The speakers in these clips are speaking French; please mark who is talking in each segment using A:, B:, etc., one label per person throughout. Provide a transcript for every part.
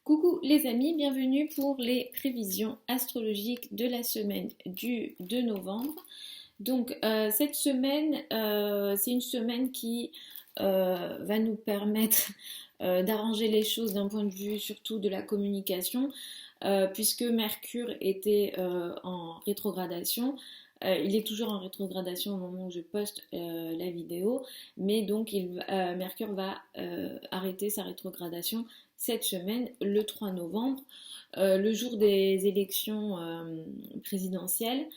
A: Coucou les amis, bienvenue pour les prévisions astrologiques de la semaine du 2 novembre. Cette semaine, c'est une semaine qui va nous permettre d'arranger les choses d'un point de vue surtout de la communication, puisque Mercure était en rétrogradation. Il est toujours en rétrogradation au moment où je poste la vidéo, mais donc Mercure va arrêter sa rétrogradation cette semaine, le 3 novembre, le jour des élections présidentielles.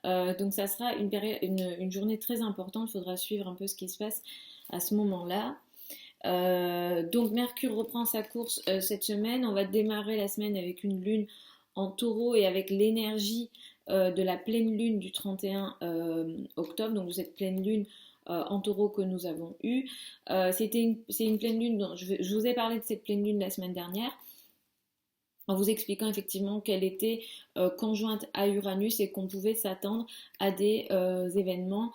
A: Donc ça sera une journée très importante, il faudra suivre un peu ce qui se passe à ce moment-là. Donc Mercure reprend sa course cette semaine, on va démarrer la semaine avec une lune en taureau et avec l'énergie de la pleine lune du 31 octobre, donc de cette pleine lune en taureau que nous avons eue. C'est une pleine lune, dont je vous ai parlé de cette pleine lune la semaine dernière, en vous expliquant effectivement qu'elle était conjointe à Uranus et qu'on pouvait s'attendre à des événements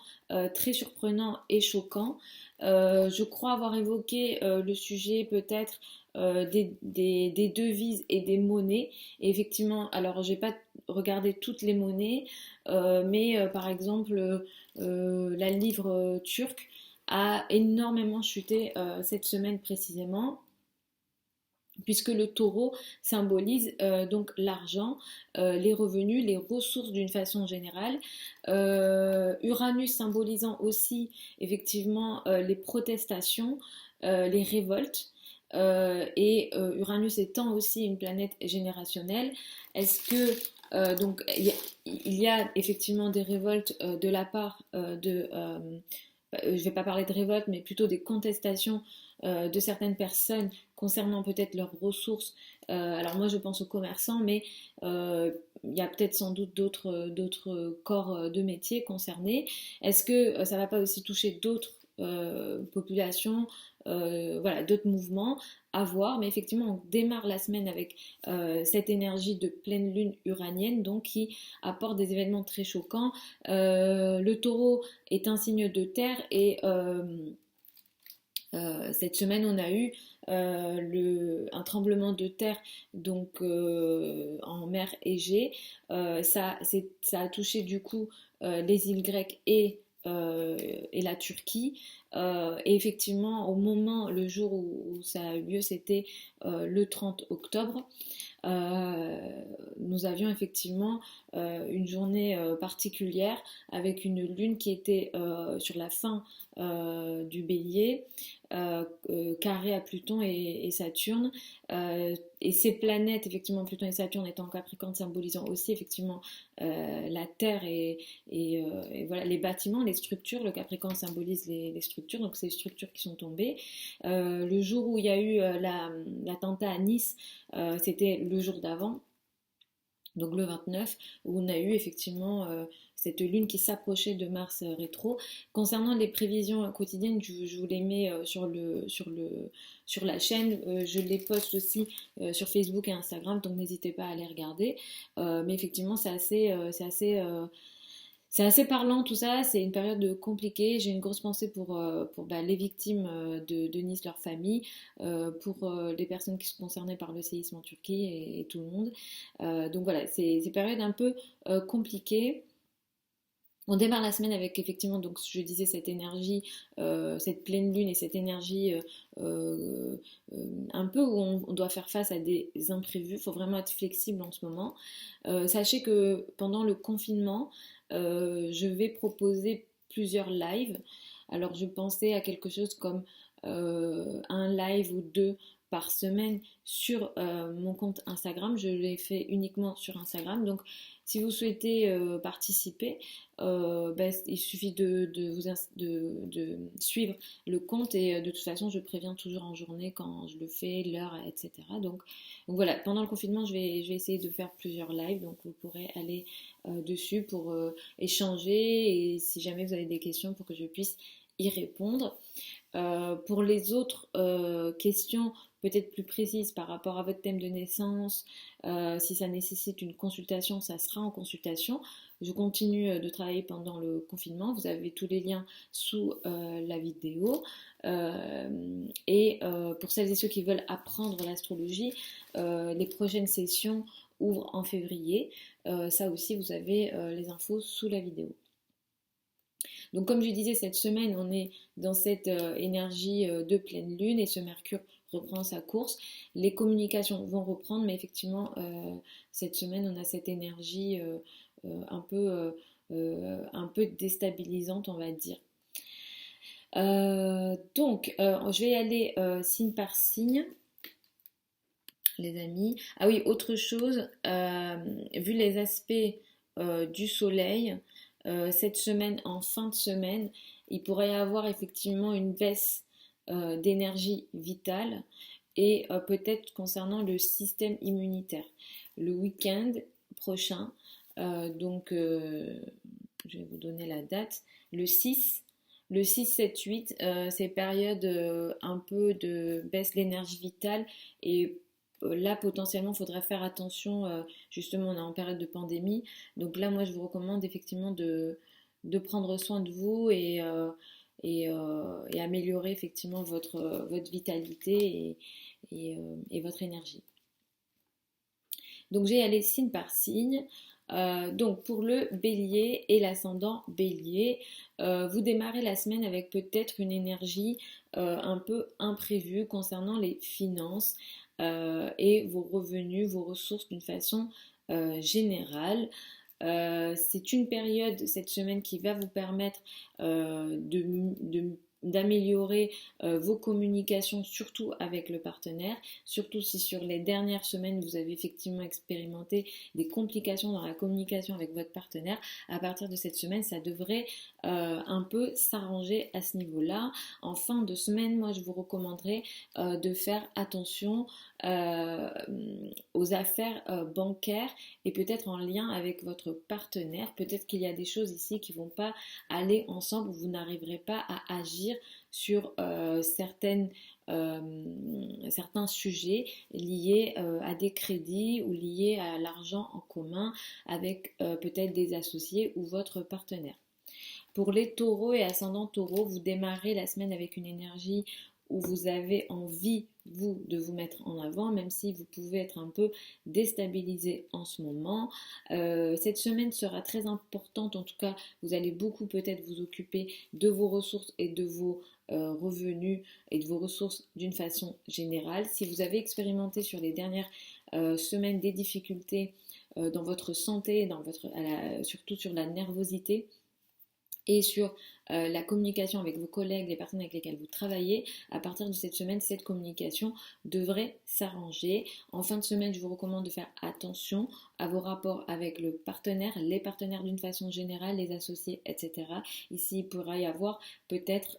A: très surprenants et choquants. Je crois avoir évoqué le sujet peut-être des devises et des monnaies. Et effectivement, alors j'ai pas regardé toutes les monnaies, mais par exemple la livre turque a énormément chuté cette semaine précisément, puisque le taureau symbolise donc l'argent, les revenus, les ressources d'une façon générale. Uranus symbolisant aussi effectivement les protestations, les révoltes. Uranus étant aussi une planète générationnelle, est-ce que donc il y a effectivement des révoltes de la part je ne vais pas parler de révolte, mais plutôt des contestations de certaines personnes concernant peut-être leurs ressources. Alors moi je pense aux commerçants, mais il y a peut-être sans doute d'autres corps de métier concernés. Est-ce que ça ne va pas aussi toucher d'autres populations, voilà, d'autres mouvements à voir, mais effectivement on démarre la semaine avec cette énergie de pleine lune uranienne, donc qui apporte des événements très choquants. Le taureau est un signe de terre et cette semaine, on a eu un tremblement de terre donc en mer Égée. Ça a touché du coup les îles grecques et la Turquie. Et effectivement, le jour où ça a eu lieu, c'était le 30 octobre. Nous avions effectivement une journée particulière avec une lune qui était sur la fin du bélier, carré à Pluton et Saturne. Et ces planètes, effectivement, Pluton et Saturne étant en Capricorne, symbolisant aussi effectivement la Terre et voilà, les bâtiments, les structures. Le Capricorne symbolise les structures, donc c'est les structures qui sont tombées. Le jour où il y a eu l'attentat à Nice, c'était le jour d'avant, donc le 29, où on a eu effectivement cette lune qui s'approchait de Mars rétro. Concernant les prévisions quotidiennes, je vous les mets sur la chaîne. Je les poste aussi sur Facebook et Instagram, donc n'hésitez pas à les regarder. Mais effectivement, c'est assez parlant tout ça, c'est une période compliquée. J'ai une grosse pensée pour les victimes de Nice, leur famille, pour les personnes qui sont concernées par le séisme en Turquie et tout le monde. Donc voilà, c'est une période un peu compliquée. On démarre la semaine avec effectivement, donc je disais, cette énergie, cette pleine lune et cette énergie un peu où on doit faire face à des imprévus. Il faut vraiment être flexible en ce moment. Sachez que pendant le confinement, je vais proposer plusieurs lives. Alors je pensais à quelque chose comme un live ou deux par semaine sur mon compte Instagram. Je l'ai fait uniquement sur Instagram. Donc si vous souhaitez participer, il suffit de suivre le compte et de toute façon je préviens toujours en journée quand je le fais, l'heure, etc. Donc voilà, pendant le confinement je vais essayer de faire plusieurs lives, donc vous pourrez aller dessus pour échanger et si jamais vous avez des questions pour que je puisse y répondre. Pour les autres questions, peut-être plus précises par rapport à votre thème de naissance. Si ça nécessite une consultation, ça sera en consultation. Je continue de travailler pendant le confinement. Vous avez tous les liens sous la vidéo. Pour celles et ceux qui veulent apprendre l'astrologie, les prochaines sessions ouvrent en février. Ça aussi, vous avez les infos sous la vidéo. Donc comme je disais, cette semaine, on est dans cette énergie de pleine lune et ce Mercure reprend sa course. Les communications vont reprendre, mais effectivement, cette semaine, on a cette énergie un peu déstabilisante, on va dire. Je vais y aller signe par signe, les amis. Ah oui, autre chose, vu les aspects du soleil, cette semaine, en fin de semaine, il pourrait y avoir effectivement une baisse d'énergie vitale et peut-être concernant le système immunitaire. Le week-end prochain, je vais vous donner la date, le 6, 7, 8, c'est période un peu de baisse de l'énergie vitale et là potentiellement il faudra faire attention, justement on est en période de pandémie, donc là moi je vous recommande effectivement de prendre soin de vous et améliorer effectivement votre vitalité et votre énergie. Donc j'ai allé signe par signe. Donc pour le bélier et l'ascendant bélier, vous démarrez la semaine avec peut-être une énergie un peu imprévue concernant les finances et vos revenus, vos ressources d'une façon générale. C'est une période cette semaine qui va vous permettre d'améliorer vos communications, surtout avec le partenaire, surtout si sur les dernières semaines vous avez effectivement expérimenté des complications dans la communication avec votre partenaire. À partir de cette semaine, ça devrait un peu s'arranger à ce niveau-là. En fin de semaine, moi je vous recommanderais de faire attention aux affaires bancaires et peut-être en lien avec votre partenaire. Peut-être qu'il y a des choses ici qui ne vont pas aller ensemble, vous n'arriverez pas à agir sur certains sujets liés à des crédits ou liés à l'argent en commun avec peut-être des associés ou votre partenaire. Pour les taureaux et ascendants taureaux, vous démarrez la semaine avec une énergie où vous avez envie, vous, de vous mettre en avant, même si vous pouvez être un peu déstabilisé en ce moment. Cette semaine sera très importante, en tout cas, vous allez beaucoup peut-être vous occuper de vos ressources et de vos revenus et de vos ressources d'une façon générale. Si vous avez expérimenté sur les dernières semaines des difficultés dans votre santé, surtout sur la nervosité, et sur la communication avec vos collègues, les personnes avec lesquelles vous travaillez, à partir de cette semaine, cette communication devrait s'arranger. En fin de semaine, je vous recommande de faire attention à vos rapports avec le partenaire, les partenaires d'une façon générale, les associés, etc. Ici, il pourra y avoir peut-être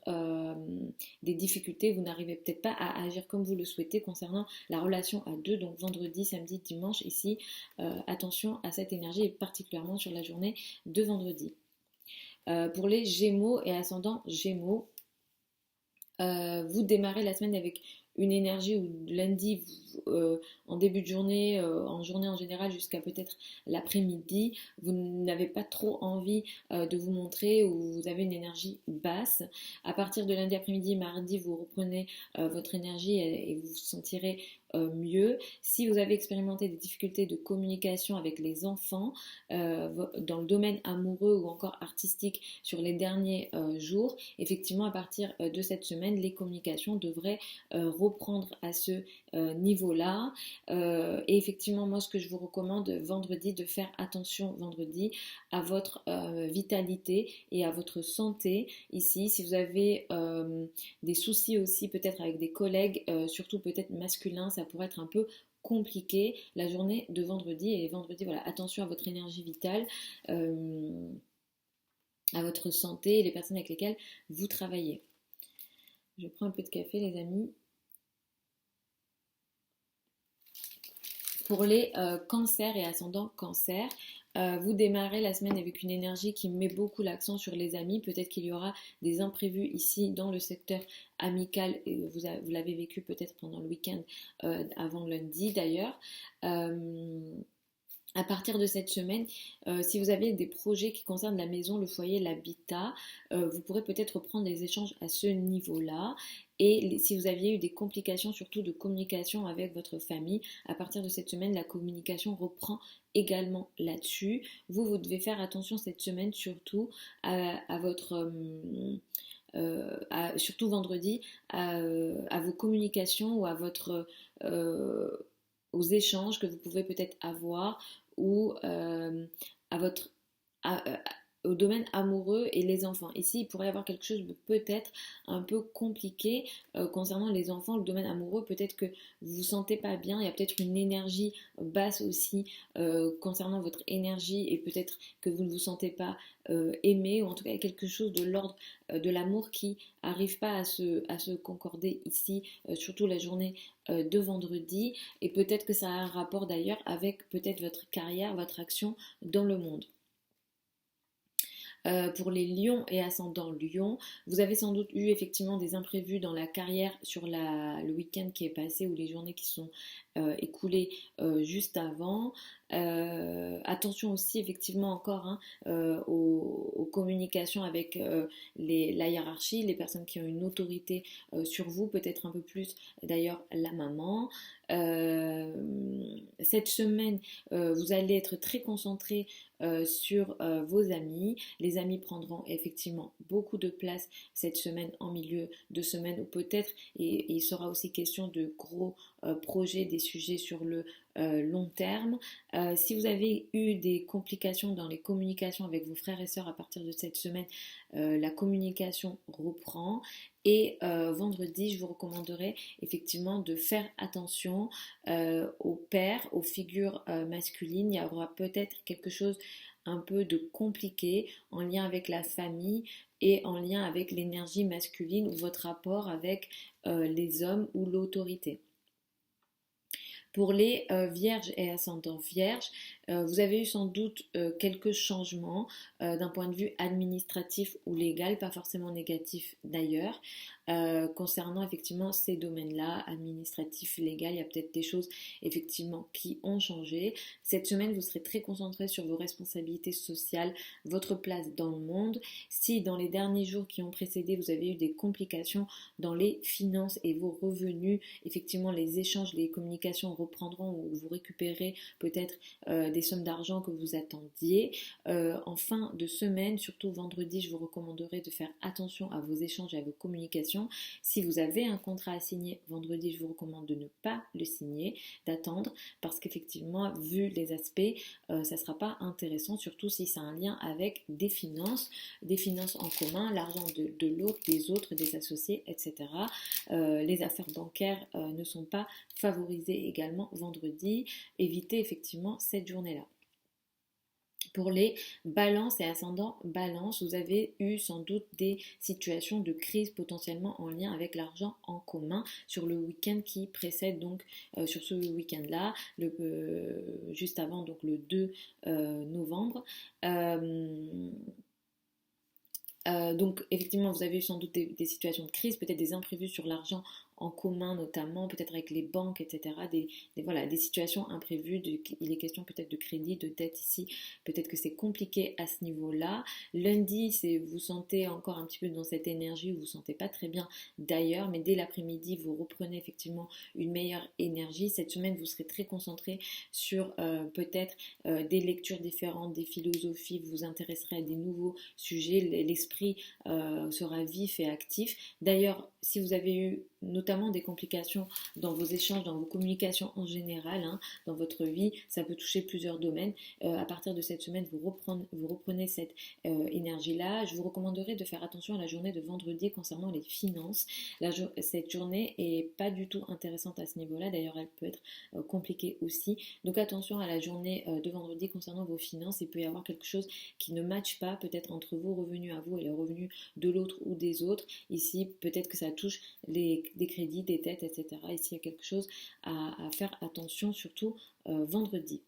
A: des difficultés, vous n'arrivez peut-être pas à agir comme vous le souhaitez concernant la relation à deux, donc vendredi, samedi, dimanche. Ici, attention à cette énergie et particulièrement sur la journée de vendredi. Pour les Gémeaux et ascendant Gémeaux, vous démarrez la semaine avec une énergie où lundi, en début de journée, en journée en général jusqu'à peut-être l'après-midi, vous n'avez pas trop envie de vous montrer ou vous avez une énergie basse. À partir de lundi après-midi, mardi, vous reprenez votre énergie et vous vous sentirez mieux. Si vous avez expérimenté des difficultés de communication avec les enfants dans le domaine amoureux ou encore artistique sur les derniers jours, effectivement à partir de cette semaine, les communications devraient reprendre à ce niveau-là. Et effectivement, moi ce que je vous recommande vendredi, de faire attention vendredi à votre vitalité et à votre santé ici. Si vous avez des soucis aussi peut-être avec des collègues, surtout peut-être masculins, ça pourrait être un peu compliqué la journée de vendredi. Et vendredi, voilà, attention à votre énergie vitale, à votre santé et les personnes avec lesquelles vous travaillez. Je prends un peu de café, les amis. Pour les cancers et ascendants cancer, Vous démarrez la semaine avec une énergie qui met beaucoup l'accent sur les amis. Peut-être qu'il y aura des imprévus ici dans le secteur amical. Et vous l'avez vécu peut-être pendant le week-end avant lundi d'ailleurs. À partir de cette semaine, si vous avez des projets qui concernent la maison, le foyer, l'habitat, vous pourrez peut-être reprendre les échanges à ce niveau-là. Et si vous aviez eu des complications, surtout de communication avec votre famille, à partir de cette semaine, la communication reprend également là-dessus. Vous devez faire attention cette semaine, surtout à votre... surtout vendredi, à vos communications ou à votre... aux échanges que vous pouvez peut-être avoir ou à votre à- au domaine amoureux et les enfants. Ici, il pourrait y avoir quelque chose de peut-être un peu compliqué concernant les enfants. Le domaine amoureux, peut-être que vous vous sentez pas bien. Il y a peut-être une énergie basse aussi concernant votre énergie et peut-être que vous ne vous sentez pas aimé ou en tout cas il y a quelque chose de l'ordre de l'amour qui n'arrive pas à se concorder ici, surtout la journée de vendredi. Et peut-être que ça a un rapport d'ailleurs avec peut-être votre carrière, votre action dans le monde. Pour les lions et ascendants lions, vous avez sans doute eu effectivement des imprévus dans la carrière sur le week-end qui est passé ou les journées qui sont écoulées juste avant. Attention aussi effectivement encore hein, aux communications avec la hiérarchie, les personnes qui ont une autorité sur vous, peut-être un peu plus d'ailleurs la maman. Cette semaine, vous allez être très concentré sur vos amis. Les amis prendront effectivement beaucoup de place cette semaine en milieu de semaine ou peut-être, et il sera aussi question de gros projets, des sujets sur le long terme. Si vous avez eu des complications dans les communications avec vos frères et sœurs à partir de cette semaine, la communication reprend. Et vendredi, je vous recommanderais effectivement de faire attention aux pères, aux figures masculines. Il y aura peut-être quelque chose un peu de compliqué en lien avec la famille et en lien avec l'énergie masculine ou votre rapport avec les hommes ou l'autorité. Pour les vierges et ascendants vierges, vous avez eu sans doute quelques changements d'un point de vue administratif ou légal, pas forcément négatif d'ailleurs, concernant effectivement ces domaines-là, administratif, légal, il y a peut-être des choses effectivement qui ont changé. Cette semaine, vous serez très concentré sur vos responsabilités sociales, votre place dans le monde. Si dans les derniers jours qui ont précédé, vous avez eu des complications dans les finances et vos revenus, effectivement les échanges, les communications reprendront ou vous récupérez peut-être des sommes d'argent que vous attendiez. En fin de semaine, surtout vendredi, je vous recommanderais de faire attention à vos échanges et à vos communications. Si vous avez un contrat à signer vendredi, je vous recommande de ne pas le signer, d'attendre parce qu'effectivement, vu les aspects, ça ne sera pas intéressant, surtout si ça a un lien avec des finances en commun, l'argent de l'autre, des autres, des associés, etc. Les affaires bancaires ne sont pas favorisées également vendredi. Évitez effectivement cette journée-là. Pour les balances et ascendants balance, vous avez eu sans doute des situations de crise potentiellement en lien avec l'argent en commun sur le week-end qui précède donc sur ce week-end-là, juste avant donc le 2 novembre. Donc effectivement, vous avez eu sans doute des situations de crise, peut-être des imprévus sur l'argent en commun notamment, peut-être avec les banques, etc. Voilà, des situations imprévues, il est question peut-être de crédit, de dette ici, peut-être que c'est compliqué à ce niveau-là. Lundi, vous sentez encore un petit peu dans cette énergie, vous vous sentez pas très bien d'ailleurs, mais dès l'après-midi, vous reprenez effectivement une meilleure énergie. Cette semaine, vous serez très concentré sur peut-être des lectures différentes, des philosophies, vous vous intéresserez à des nouveaux sujets, l'esprit sera vif et actif. D'ailleurs, si vous avez eu notamment des complications dans vos échanges, dans vos communications en général, hein, dans votre vie, ça peut toucher plusieurs domaines. À partir de cette semaine, vous reprenez cette énergie-là. Je vous recommanderais de faire attention à la journée de vendredi concernant les finances. Cette journée est pas du tout intéressante à ce niveau-là. D'ailleurs, elle peut être compliquée aussi. Donc attention à la journée de vendredi concernant vos finances. Il peut y avoir quelque chose qui ne matche pas, peut-être entre vos revenus à vous et les revenus de l'autre ou des autres. Ici, peut-être que ça touche des crédits, des dettes, etc. Ici, il y a quelque chose à faire attention, surtout vendredi.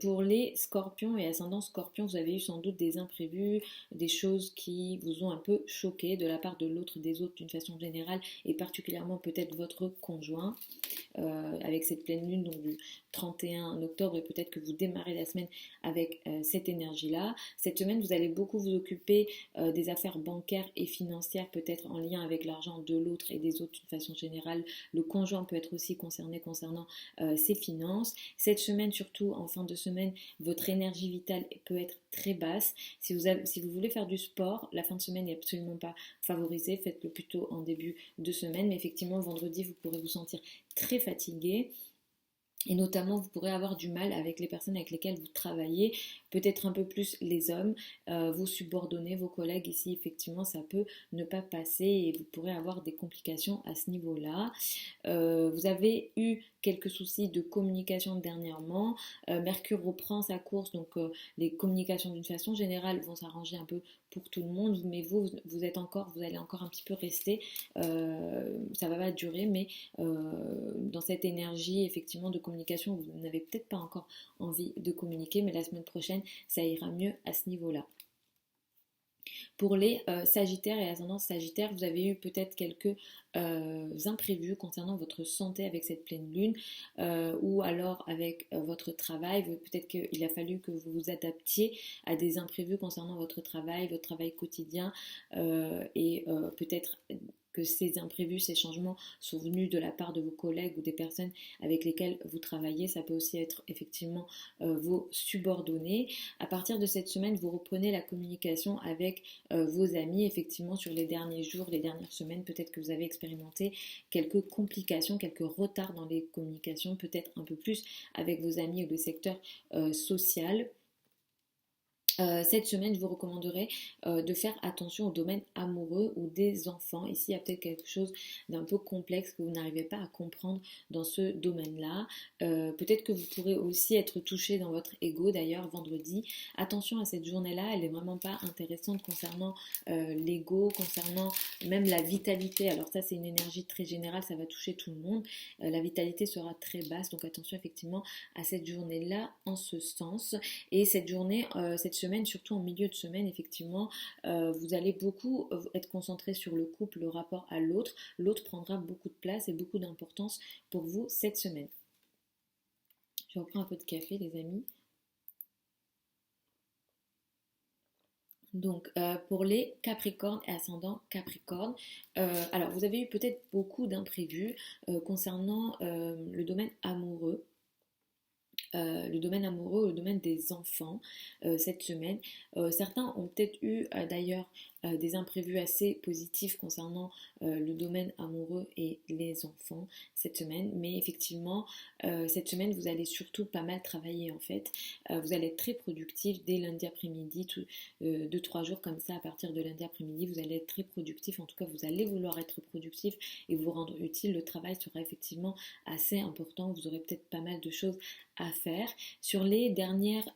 A: Pour les scorpions et ascendants scorpions, vous avez eu sans doute des imprévus, des choses qui vous ont un peu choqué de la part de l'autre, des autres d'une façon générale, et particulièrement peut-être votre conjoint. Avec cette pleine lune donc du 31 octobre, et peut-être que vous démarrez la semaine avec cette énergie-là. Cette semaine, vous allez beaucoup vous occuper des affaires bancaires et financières, peut-être en lien avec l'argent de l'autre et des autres d'une façon générale. Le conjoint peut être aussi concerné concernant ses finances. Cette semaine, surtout en fin de semaine, votre énergie vitale peut être très basse. Si vous voulez faire du sport, la fin de semaine n'est absolument pas favorisée. Faites-le plutôt en début de semaine. Mais effectivement, vendredi, vous pourrez vous sentir très fatigué. Et notamment, vous pourrez avoir du mal avec les personnes avec lesquelles vous travaillez, peut-être un peu plus les hommes, vos subordonnés, vos collègues. Ici, effectivement, ça peut ne pas passer et vous pourrez avoir des complications à ce niveau-là. Vous avez eu quelques soucis de communication dernièrement. Mercure reprend sa course, donc les communications d'une façon générale vont s'arranger un peu pour tout le monde, mais vous allez encore un petit peu rester. Ça va pas durer, mais dans cette énergie effectivement de communication, vous n'avez peut-être pas encore envie de communiquer, mais la semaine prochaine, ça ira mieux à ce niveau-là. Pour les Sagittaires et ascendants Sagittaires, vous avez eu peut-être quelques imprévus concernant votre santé avec cette pleine lune ou alors avec votre travail. Peut-être qu'il a fallu que vous vous adaptiez à des imprévus concernant votre travail quotidien et peut-être que ces imprévus, ces changements sont venus de la part de vos collègues ou des personnes avec lesquelles vous travaillez. Ça peut aussi être effectivement vos subordonnés. À partir de cette semaine, vous reprenez la communication avec vos amis. Effectivement, sur les derniers jours, les dernières semaines, peut-être que vous avez expérimenté quelques complications, quelques retards dans les communications, peut-être un peu plus avec vos amis ou le secteur social. Cette semaine, je vous recommanderais de faire attention au domaine amoureux ou des enfants. Ici, il y a peut-être quelque chose d'un peu complexe que vous n'arrivez pas à comprendre dans ce domaine-là. Peut-être que vous pourrez aussi être touché dans votre ego. D'ailleurs, vendredi, attention à cette journée-là. Elle n'est vraiment pas intéressante concernant l'ego, concernant même la vitalité. Alors ça, c'est une énergie très générale. Ça va toucher tout le monde. La vitalité sera très basse. Donc attention effectivement à cette journée-là en ce sens. Et cette journée, cette semaine, surtout en milieu de semaine, effectivement, vous allez beaucoup être concentré sur le couple, le rapport à l'autre. L'autre prendra beaucoup de place et beaucoup d'importance pour vous cette semaine. Je reprends un peu de café, les amis. Donc, pour les Capricornes et ascendants Capricorne, alors vous avez eu peut-être beaucoup d'imprévus concernant le domaine amoureux. Le domaine amoureux, le domaine des enfants cette semaine. Certains ont peut-être eu d'ailleurs des imprévus assez positifs concernant le domaine amoureux et les enfants cette semaine, mais effectivement cette semaine vous allez surtout pas mal travailler en fait. Vous allez être très productif dès lundi après-midi, 2-3 jours comme ça. À partir de lundi après-midi vous allez être très productif, en tout cas vous allez vouloir être productif et vous rendre utile. Le travail sera effectivement assez important, vous aurez peut-être pas mal de choses à faire. Sur les dernières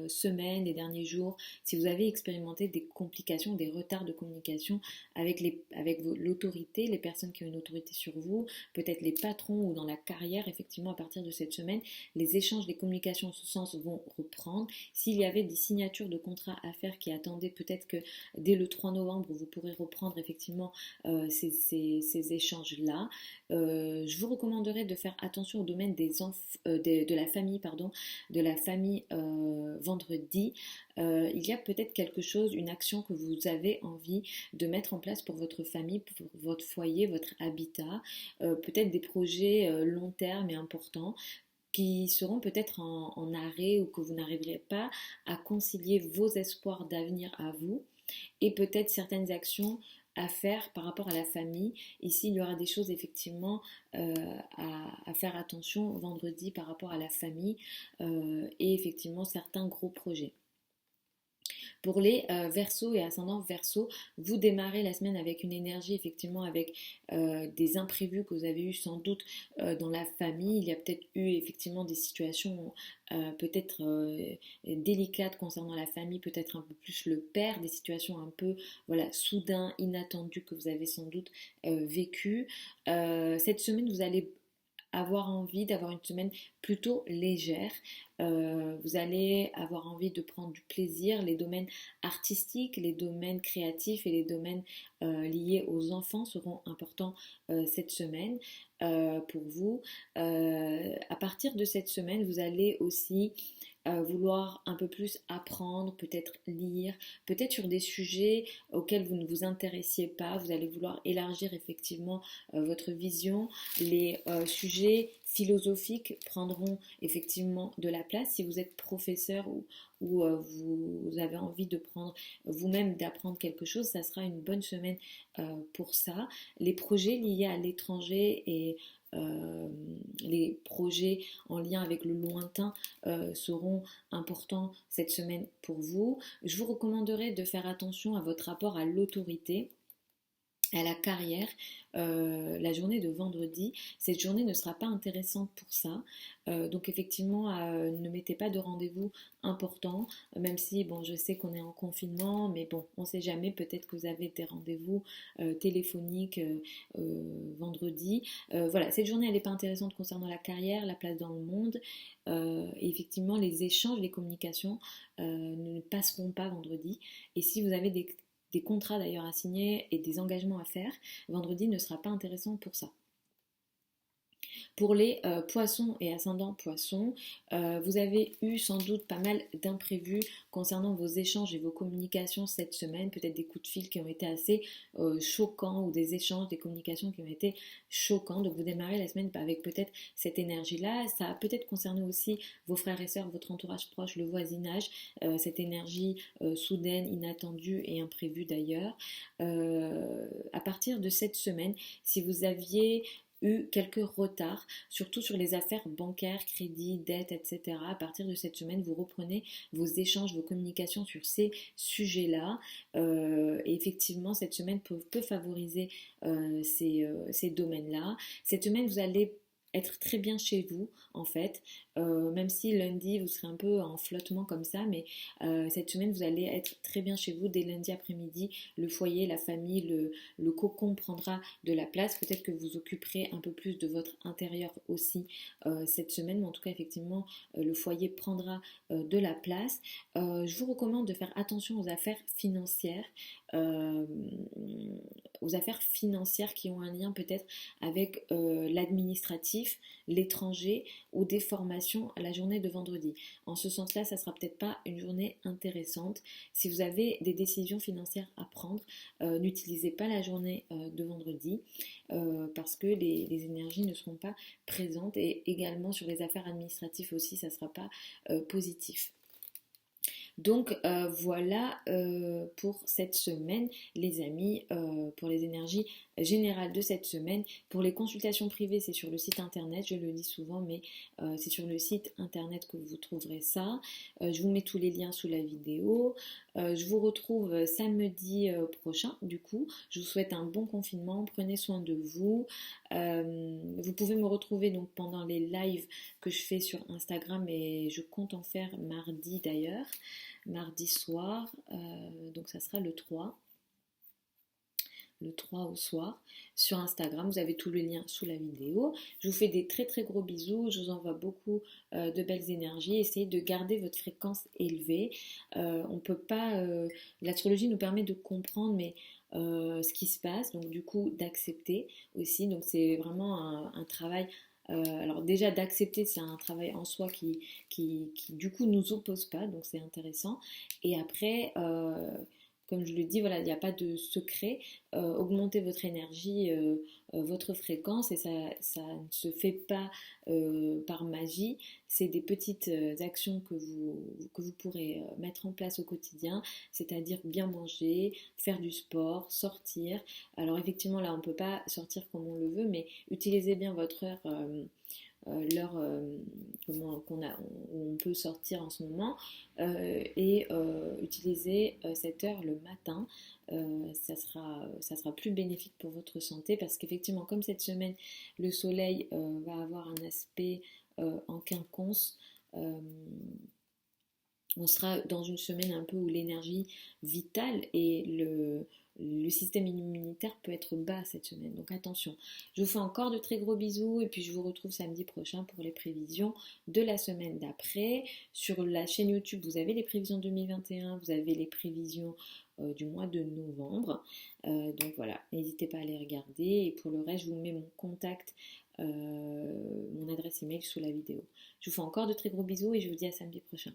A: semaines, les derniers jours, si vous avez expérimenté des complications, des retards de communication avec l'autorité, les personnes qui ont une autorité sur vous, peut-être les patrons ou dans la carrière, effectivement à partir de cette semaine, les échanges, les communications en ce sens vont reprendre. S'il y avait des signatures de contrats à faire qui attendaient, peut-être que dès le 3 novembre, vous pourrez reprendre effectivement ces échanges-là. Je vous recommanderais de faire attention au domaine de la famille, vendredi. Il y a peut-être quelque chose, une action que vous avez envie de mettre en place pour votre famille, pour votre foyer, votre habitat, peut-être des projets long terme et importants qui seront peut-être en arrêt ou que vous n'arriverez pas à concilier vos espoirs d'avenir à vous et peut-être certaines actions à faire par rapport à la famille. Ici, il y aura des choses effectivement à faire attention vendredi par rapport à la famille et effectivement certains gros projets. Pour les Verseaux et ascendants Verseaux, vous démarrez la semaine avec une énergie, effectivement, avec des imprévus que vous avez eu sans doute dans la famille. Il y a peut-être eu effectivement des situations peut-être délicates concernant la famille, peut-être un peu plus le père, des situations un peu voilà, soudain, inattendues que vous avez sans doute vécues. Cette semaine, vous allez avoir envie d'avoir une semaine plutôt légère. Vous allez avoir envie de prendre du plaisir. Les domaines artistiques, les domaines créatifs et les domaines liés aux enfants seront importants cette semaine pour vous. À partir de cette semaine, vous allez aussi vouloir un peu plus apprendre, peut-être lire, peut-être sur des sujets auxquels vous ne vous intéressiez pas. Vous allez vouloir élargir effectivement votre vision. Les sujets philosophiques prendront effectivement de la place. Si vous êtes professeur ou vous avez envie de prendre vous-même d'apprendre quelque chose, ça sera une bonne semaine pour ça. Les projets liés à l'étranger et euh, les projets en lien avec le lointain seront importants cette semaine pour vous. Je vous recommanderais de faire attention à votre rapport à l'autorité, à la carrière, la journée de vendredi. Cette journée ne sera pas intéressante pour ça. Donc effectivement, ne mettez pas de rendez-vous importants, même si bon, je sais qu'on est en confinement, mais bon, on ne sait jamais, peut-être que vous avez des rendez-vous téléphoniques vendredi. Voilà, cette journée, elle n'est pas intéressante concernant la carrière, la place dans le monde. Et effectivement, les échanges, les communications ne passeront pas vendredi. Et si vous avez des contrats d'ailleurs à signer et des engagements à faire, vendredi ne sera pas intéressant pour ça. Pour les poissons et ascendants poissons, vous avez eu sans doute pas mal d'imprévus concernant vos échanges et vos communications cette semaine, peut-être des coups de fil qui ont été assez choquants ou des échanges, des communications qui ont été choquants. Donc vous démarrez la semaine avec peut-être cette énergie-là. Ça a peut-être concerné aussi vos frères et sœurs, votre entourage proche, le voisinage, cette énergie soudaine, inattendue et imprévue d'ailleurs. À partir de cette semaine, si vous aviez eu quelques retards, surtout sur les affaires bancaires, crédits, dettes, etc. À partir de cette semaine, vous reprenez vos échanges, vos communications sur ces sujets-là. Et effectivement, cette semaine peut favoriser ces domaines-là. Cette semaine, vous allez être très bien chez vous en fait, même si lundi vous serez un peu en flottement comme ça, mais cette semaine vous allez être très bien chez vous dès lundi après-midi. Le foyer, la famille, le cocon prendra de la place. Peut-être que vous occuperez un peu plus de votre intérieur aussi cette semaine, mais en tout cas effectivement le foyer prendra de la place. Je vous recommande de faire attention euh, aux affaires financières qui ont un lien peut-être avec l'administratif, l'étranger ou des formations à la journée de vendredi. En ce sens-là, ça sera peut-être pas une journée intéressante. Si vous avez des décisions financières à prendre, n'utilisez pas la journée de vendredi parce que les énergies ne seront pas présentes et également sur les affaires administratives aussi, ça ne sera pas positif. Donc voilà pour cette semaine les amis, pour les énergies générales de cette semaine. Pour les consultations privées c'est sur le site internet, je le dis souvent mais c'est sur le site internet que vous trouverez ça. Je vous mets tous les liens sous la vidéo. Je vous retrouve samedi prochain du coup. Je vous souhaite un bon confinement, prenez soin de vous. Vous pouvez me retrouver donc pendant les lives que je fais sur Instagram et je compte en faire mardi d'ailleurs, mardi soir, donc ça sera le 3 au soir sur Instagram. Vous avez tous les liens sous la vidéo. Je vous fais des très très gros bisous. Je vous envoie beaucoup de belles énergies. Essayez de garder votre fréquence élevée. On peut pas. L'astrologie nous permet de comprendre, mais ce qui se passe, donc du coup d'accepter aussi. Donc c'est vraiment un travail. Alors déjà d'accepter, c'est un travail en soi qui du coup nous oppose pas, donc c'est intéressant. Et après, comme je le dis, voilà, il n'y a pas de secret. Augmentez votre énergie, votre fréquence, et ça ne se fait pas par magie. C'est des petites actions que vous pourrez mettre en place au quotidien, c'est-à-dire bien manger, faire du sport, sortir. Alors effectivement, là, on ne peut pas sortir comme on le veut, mais utilisez bien votre heure. L'heure où on peut sortir en ce moment et utiliser cette heure le matin, ça sera plus bénéfique pour votre santé parce qu'effectivement comme cette semaine le soleil va avoir un aspect en quinconce, on sera dans une semaine un peu où l'énergie vitale et le système immunitaire peut être bas cette semaine. Donc attention. Je vous fais encore de très gros bisous et puis je vous retrouve samedi prochain pour les prévisions de la semaine d'après. Sur la chaîne YouTube, vous avez les prévisions 2021, vous avez les prévisions du mois de novembre. Donc voilà, n'hésitez pas à les regarder. Et pour le reste, je vous mets mon contact, mon adresse email sous la vidéo. Je vous fais encore de très gros bisous et je vous dis à samedi prochain.